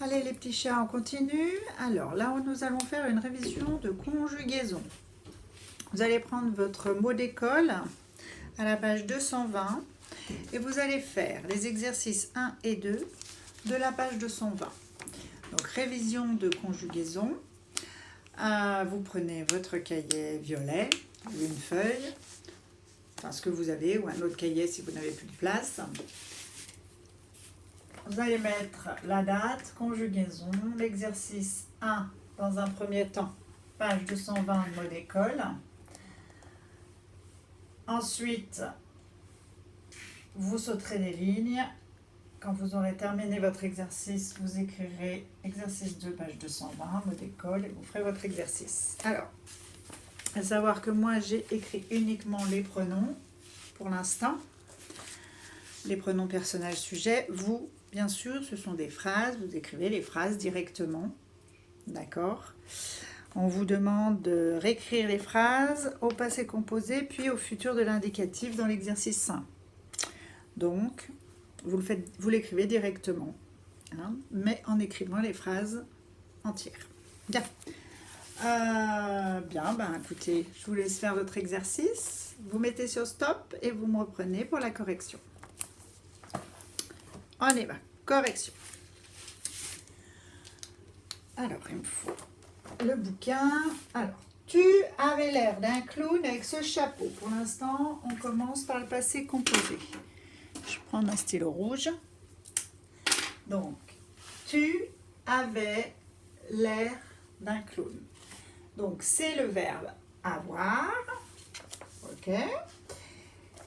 Allez les petits chats, on continue. Alors là, nous allons faire une révision de conjugaison. Vous allez prendre votre mot d'école à la page 220 et vous allez faire les exercices 1 et 2 de la page 220. Donc révision de conjugaison. Vous prenez votre cahier violet, une feuille, enfin ce que vous avez, ou un autre cahier si vous n'avez plus de place. Vous allez mettre la date, conjugaison, l'exercice 1 dans un premier temps, page 220 mot d'école. Ensuite, vous sauterez des lignes. Quand vous aurez terminé votre exercice, vous écrirez exercice 2, page 220, mot d'école, et vous ferez votre exercice. Alors, à savoir que moi, j'ai écrit uniquement les pronoms pour l'instant. Les pronoms personnels sujets. Vous, bien sûr, ce sont des phrases. Vous écrivez les phrases directement. D'accord ? On vous demande de réécrire les phrases au passé composé, puis au futur de l'indicatif dans l'exercice 5. Donc, vous l'écrivez directement, hein, mais en écrivant les phrases entières. Bien. Écoutez, je vous laisse faire votre exercice. Vous mettez sur stop et vous me reprenez pour la correction. On y va. Correction. Alors, il me faut le bouquin. Alors, tu avais l'air d'un clown avec ce chapeau. Pour l'instant, on commence par le passé composé. Je prends un stylo rouge. Donc, tu avais l'air d'un clown. Donc, c'est le verbe avoir. OK.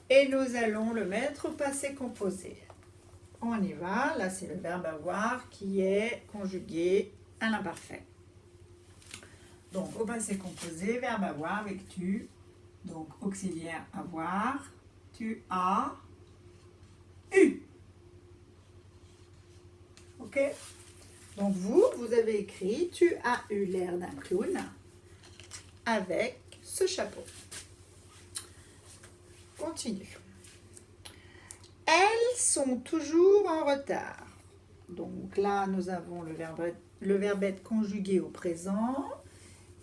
Et nous allons le mettre au passé composé. On y va. Là, c'est le verbe avoir qui est conjugué à l'imparfait. Donc, au passé composé, verbe avoir avec tu. Donc, auxiliaire avoir. Tu as eu. OK? Donc, vous avez écrit tu as eu l'air d'un clown avec ce chapeau. Continue. Elles sont toujours en retard. Donc là, nous avons le verbe être conjugué au présent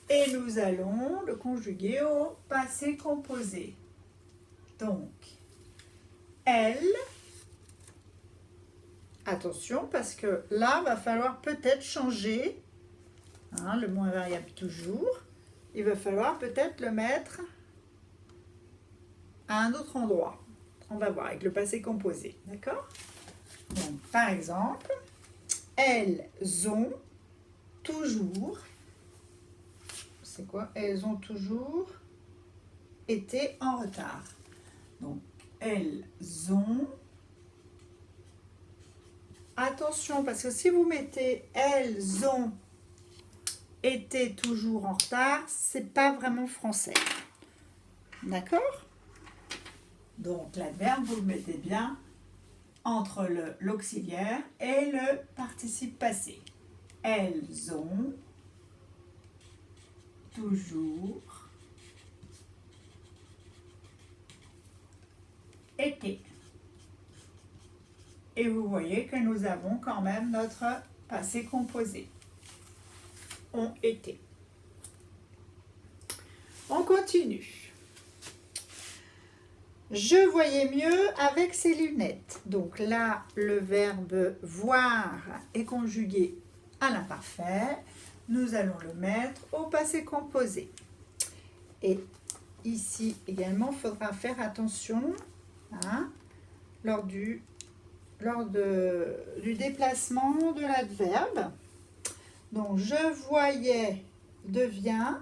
et nous allons le conjuguer au passé composé. Donc, elles, attention parce que là, va falloir peut-être changer, hein, le mot invariable toujours, il va falloir peut-être le mettre à un autre endroit. On va voir avec le passé composé, d'accord? Donc, par exemple, elles ont toujours, c'est quoi? Elles ont toujours été en retard. Donc, elles ont, attention, parce que si vous mettez elles ont été toujours en retard, c'est pas vraiment français. D'accord? Donc, l'adverbe, vous le mettez bien entre l'auxiliaire et le participe passé. Elles ont toujours été. Et vous voyez que nous avons quand même notre passé composé. Ont été. On continue. Je voyais mieux avec ces lunettes. Donc là, le verbe voir est conjugué à l'imparfait. Nous allons le mettre au passé composé. Et ici également, il faudra faire attention, hein, lors du déplacement de l'adverbe. Donc, je voyais devient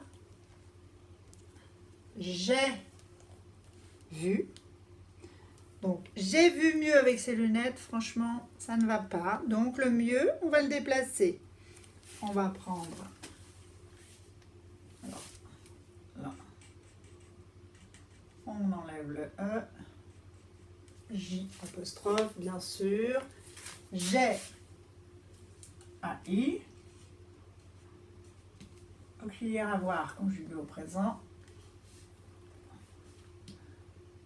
j'ai vu. Donc, j'ai vu mieux avec ces lunettes, franchement, ça ne va pas. Donc, le mieux, on va le déplacer. On va prendre, alors, là, on enlève le E, J apostrophe, bien sûr, j'ai, AI, auxiliaire avoir conjugué au présent.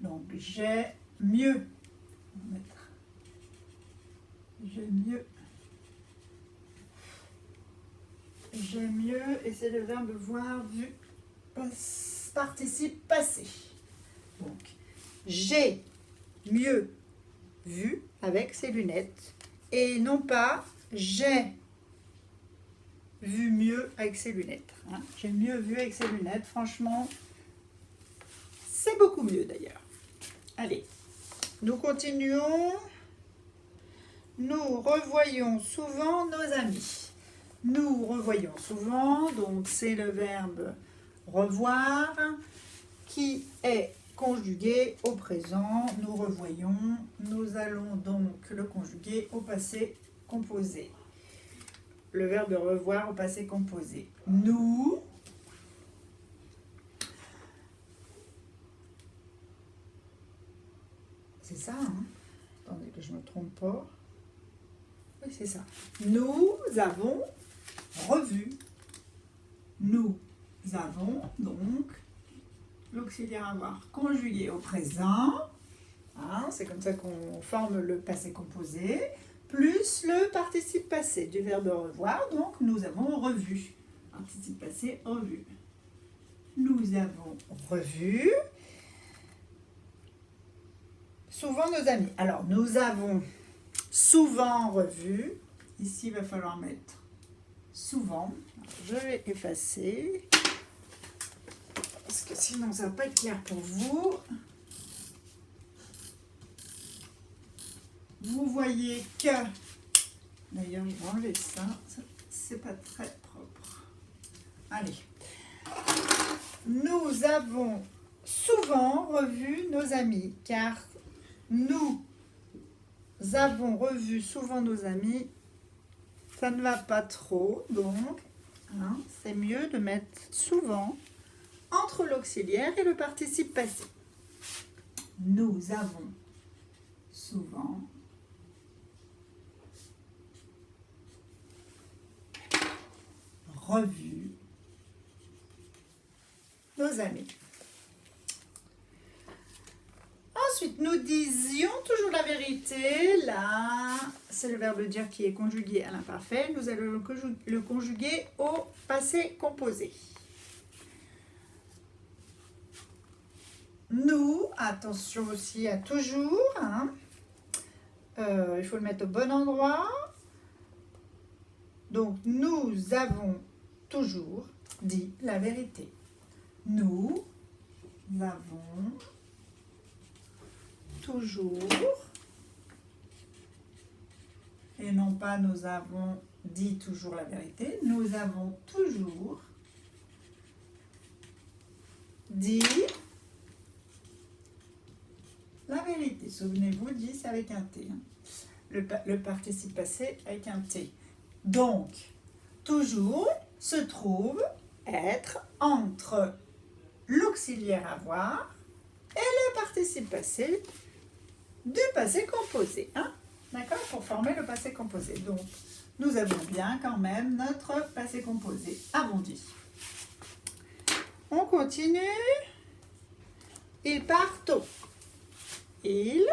Donc, j'ai mieux. On va mettre j'ai mieux j'ai mieux, et c'est le verbe voir, vu, participe passé. Donc, j'ai mieux vu avec ses lunettes, et non pas j'ai vu mieux avec ses lunettes. Hein. J'ai mieux vu avec ses lunettes, franchement, c'est beaucoup mieux d'ailleurs. Allez, nous continuons. Nous revoyons souvent nos amis. Nous revoyons souvent, donc c'est le verbe revoir qui est conjugué au présent. Nous revoyons, nous allons donc le conjuguer au passé composé. Le verbe revoir au passé composé. Nous c'est ça, hein? Attendez que je ne me trompe pas. Oui, c'est ça. Nous avons revu. Nous avons donc l'auxiliaire avoir conjugué au présent. Hein, c'est comme ça qu'on forme le passé composé. Plus le participe passé du verbe revoir. Donc, nous avons revu. Participe passé, revu. Nous avons revu. Souvent nos amis. Alors, nous avons souvent revu. Ici, il va falloir mettre souvent. Alors, je vais effacer. Parce que sinon, ça ne va pas être clair pour vous. Vous voyez que... D'ailleurs, je vais enlever ça. C'est pas très propre. Allez. Nous avons souvent revu nos amis, car nous avons revu souvent nos amis. Ça ne va pas trop, donc hein, c'est mieux de mettre souvent entre l'auxiliaire et le participe passé. Nous avons souvent revu nos amis. Ensuite, nous disions toujours la vérité. Là, c'est le verbe dire qui est conjugué à l'imparfait. Nous allons le conjuguer au passé composé. Nous, attention aussi à toujours. Hein. Il faut le mettre au bon endroit. Donc, nous avons toujours dit la vérité. Nous avons toujours, et non pas nous avons dit toujours la vérité, nous avons toujours dit la vérité. Souvenez-vous, dit c'est avec un T. Hein. Le participe passé avec un T. Donc, toujours se trouve être entre l'auxiliaire avoir et le participe passé du passé composé. Hein? D'accord? Pour former le passé composé. Donc, nous avons bien quand même notre passé composé arrondi. On continue. Il part tôt. Il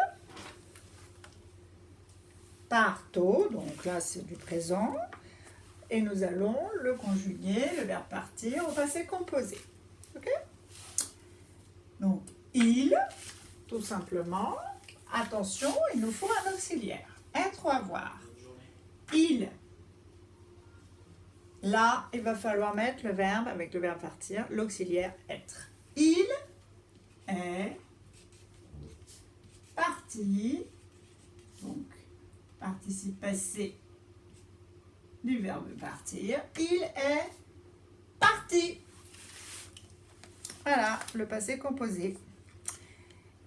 part tôt. Donc là, c'est du présent. Et nous allons le conjuguer, le verbe partir, au passé composé. Ok? Donc, il, tout simplement, attention, il nous faut un auxiliaire. Être ou avoir. Il. Là, il va falloir mettre le verbe, avec le verbe partir, l'auxiliaire être. Il est parti. Donc, participe passé du verbe partir. Il est parti. Voilà, le passé composé.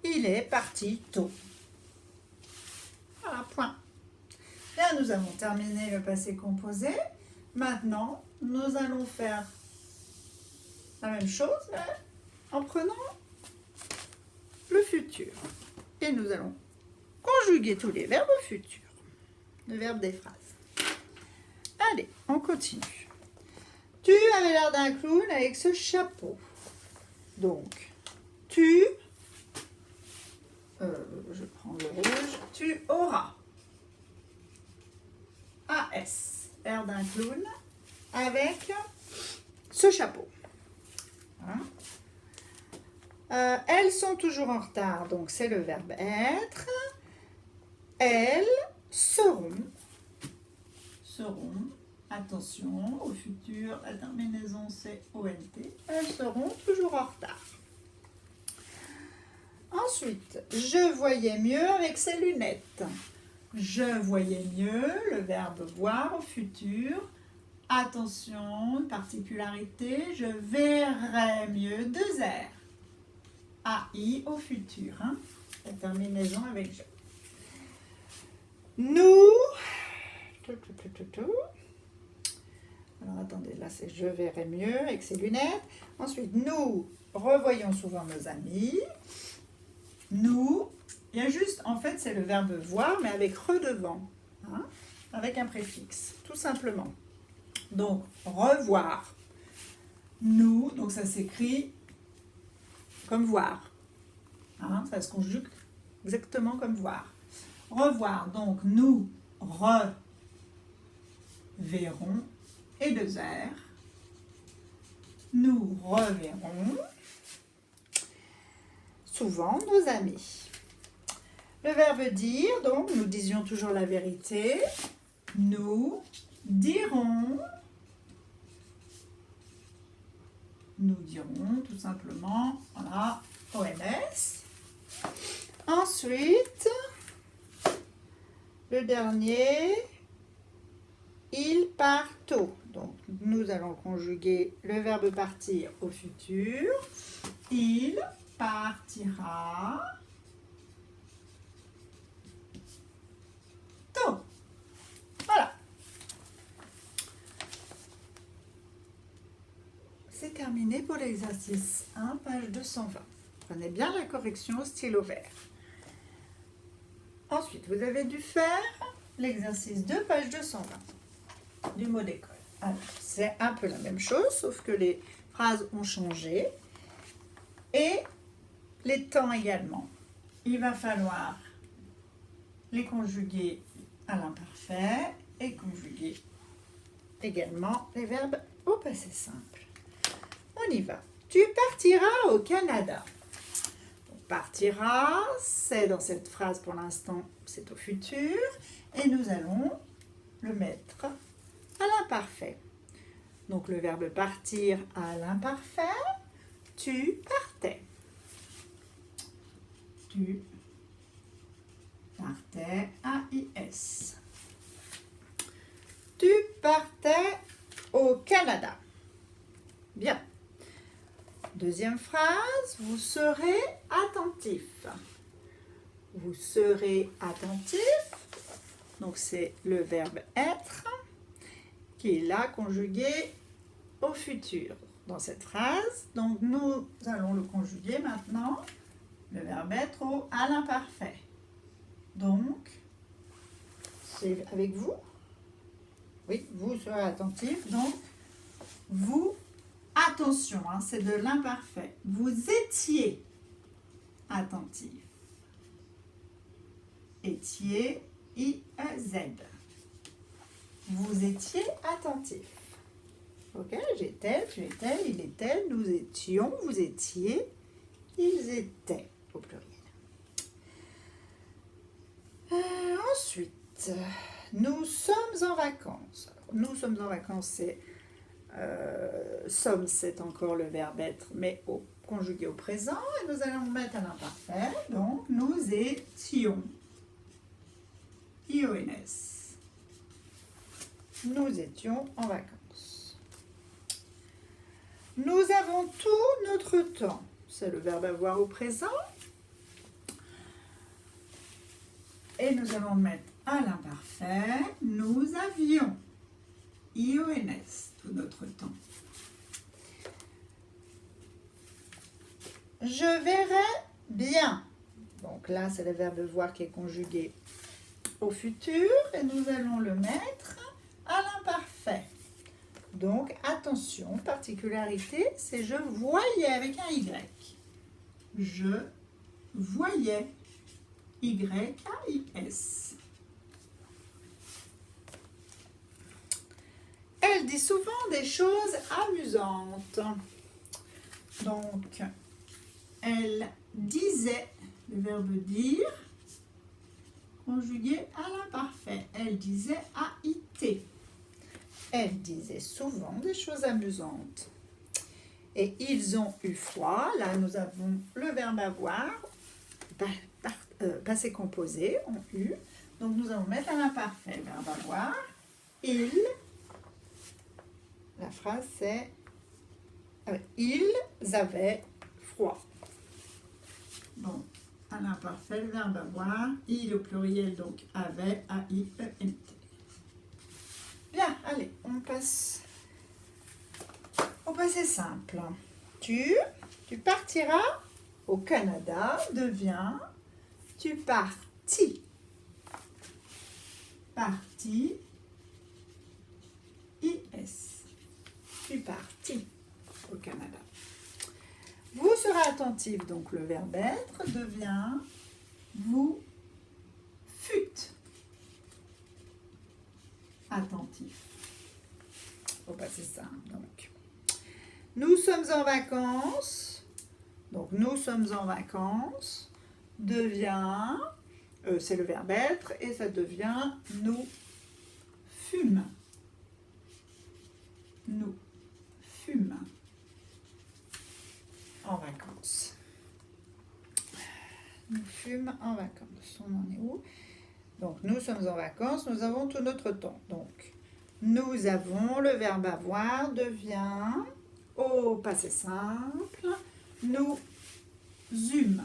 Il est parti tôt. Voilà, point. Là, nous avons terminé le passé composé. Maintenant, nous allons faire la même chose en prenant le futur. Et nous allons conjuguer tous les verbes futurs. Le verbe des phrases. Allez, on continue. Tu avais l'air d'un clown avec ce chapeau. Donc, tu, je prends le rouge, tu auras. AS, l'air d'un clown avec ce chapeau. Hein? Elles sont toujours en retard, donc c'est le verbe être. Elles seront, attention, au futur, la terminaison c'est ONT, elles seront toujours en retard. Ensuite, je voyais mieux avec ces lunettes. Je voyais mieux, le verbe voir au futur. Attention, particularité, je verrais mieux, 2 R. AI au futur, hein? La terminaison avec je. Nous. Alors attendez, là c'est je verrai mieux avec ses lunettes. Ensuite, nous revoyons souvent nos amis. Nous, il y a juste, en fait, c'est le verbe voir, mais avec re devant, hein, avec un préfixe, tout simplement. Donc, revoir. Nous, donc ça s'écrit comme voir. Hein, ça se conjugue exactement comme voir. Revoir, donc nous reverrons, et 2 R. Nous reverrons souvent nos amis. Le verbe dire, donc nous disions toujours la vérité. Nous dirons tout simplement, voilà, ONS. Ensuite, le dernier, il part tôt. Donc, nous allons conjuguer le verbe partir au futur. Il partira tôt. Voilà. C'est terminé pour l'exercice 1, page 220. Prenez bien la correction au stylo vert. Ensuite, vous avez dû faire l'exercice 2, page 220 du mot d'école. Alors, c'est un peu la même chose, sauf que les phrases ont changé. Et les temps également. Il va falloir les conjuguer à l'imparfait et conjuguer également les verbes au passé simple. On y va. Tu partiras au Canada. Donc, partira, c'est dans cette phrase pour l'instant, c'est au futur. Et nous allons le mettre à l'imparfait. Donc le verbe partir à l'imparfait, tu partais. Tu partais, AIS. Tu partais au Canada. Bien. Deuxième phrase, vous serez attentif. Vous serez attentif. Donc c'est le verbe être qui est là conjugué au futur dans cette phrase. Donc nous allons le conjuguer maintenant, le verbe être à l'imparfait. Donc, c'est avec vous. Oui, vous serez attentif. Donc, vous, attention, hein, c'est de l'imparfait. Vous étiez attentif. Étiez, I-E-Z. Vous étiez attentif. Ok, j'étais, tu étais, il était, nous étions, vous étiez, ils étaient, au pluriel. Ensuite, nous sommes en vacances. Alors, nous sommes en vacances, c'est sommes, c'est encore le verbe être, mais conjugué au présent. Et nous allons mettre à l'imparfait. Donc, nous étions. IONS. Nous étions en vacances. Nous avons tout notre temps. C'est le verbe avoir au présent. Et nous allons le mettre à l'imparfait. Nous avions. IONS, tout notre temps. Je verrai bien. Donc là, c'est le verbe voir qui est conjugué au futur. Et nous allons le mettre à l'imparfait. Donc, attention, particularité, c'est je voyais avec un Y. Je voyais. Y-A-I-S. Elles dit souvent des choses amusantes. Donc, elle disait, le verbe dire, conjugué à l'imparfait. Elle disait AIT. Elle disait souvent des choses amusantes. Et ils ont eu froid. Là, nous avons le verbe avoir, passé composé, ont eu. Donc, nous allons mettre à l'imparfait, verbe avoir. Ils, la phrase c'est, ils avaient froid. Donc, à l'imparfait, le verbe avoir, il au pluriel, donc avait, A-I-E-N-T. Bien, allez, on passe au passé simple. Tu partiras au Canada, devient, tu partis. Parti, IS. Tu partis au Canada. Vous serez attentif, donc le verbe être devient vous fûtes attentif. Au passé simple, donc. Nous sommes en vacances. Donc, nous sommes en vacances. Devient, c'est le verbe être, et ça devient nous fûmes. Nous fûmes en vacances. Nous fûmes en vacances. On en est où? Donc, nous sommes en vacances, nous avons tout notre temps. Donc, nous avons, le verbe avoir devient, au passé simple, nous eûmes.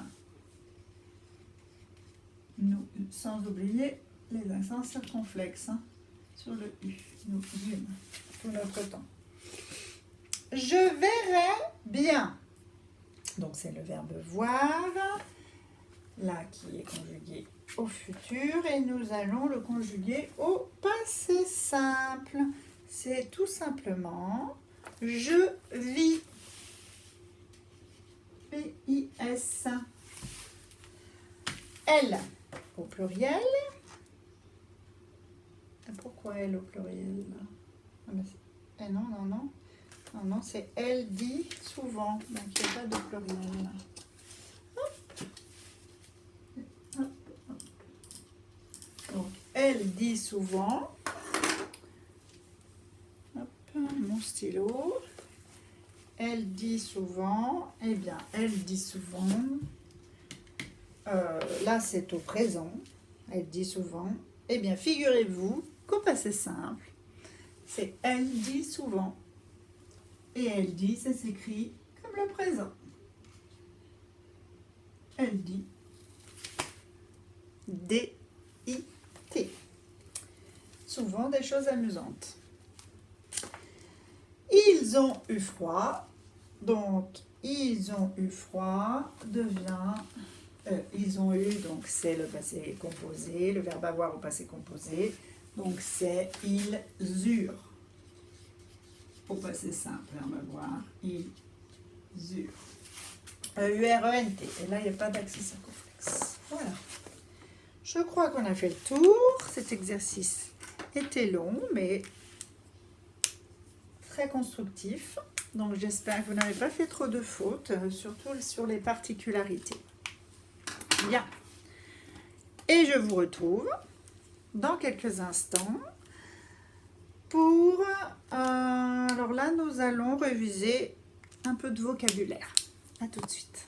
Nous, sans oublier les accents circonflexes sur le U. Nous eûmes tout notre temps. Je verrai bien. Donc, c'est le verbe voir, là qui est conjugué au futur, et nous allons le conjuguer au passé simple. C'est tout simplement je vis. P-I-S. Elle au pluriel. Pourquoi elle au pluriel? Non, non, non. Non, non, c'est elle dit souvent. Donc, il n'y a pas de pluriel. Hop. Hop, hop. Donc, elle dit souvent. Hop, mon stylo. Elle dit souvent. Eh bien, elle dit souvent. Là, c'est au présent. Elle dit souvent. Eh bien, figurez-vous qu'au passé simple, c'est elle dit souvent. Et elle dit, ça s'écrit comme le présent. Elle dit. D-I-T. Souvent des choses amusantes. Ils ont eu froid. Donc, ils ont eu froid devient... ils ont eu, donc c'est le passé composé, le verbe avoir au passé composé. Donc, c'est ils eurent. Au passé simple, verbe avoir, ils eurent. U-R-E-N-T. Et là, il n'y a pas d'accent circonflexe. Voilà. Je crois qu'on a fait le tour. Cet exercice était long, mais très constructif. Donc, j'espère que vous n'avez pas fait trop de fautes, surtout sur les particularités. Bien. Et je vous retrouve dans quelques instants pour... alors là, nous allons réviser un peu de vocabulaire. À tout de suite.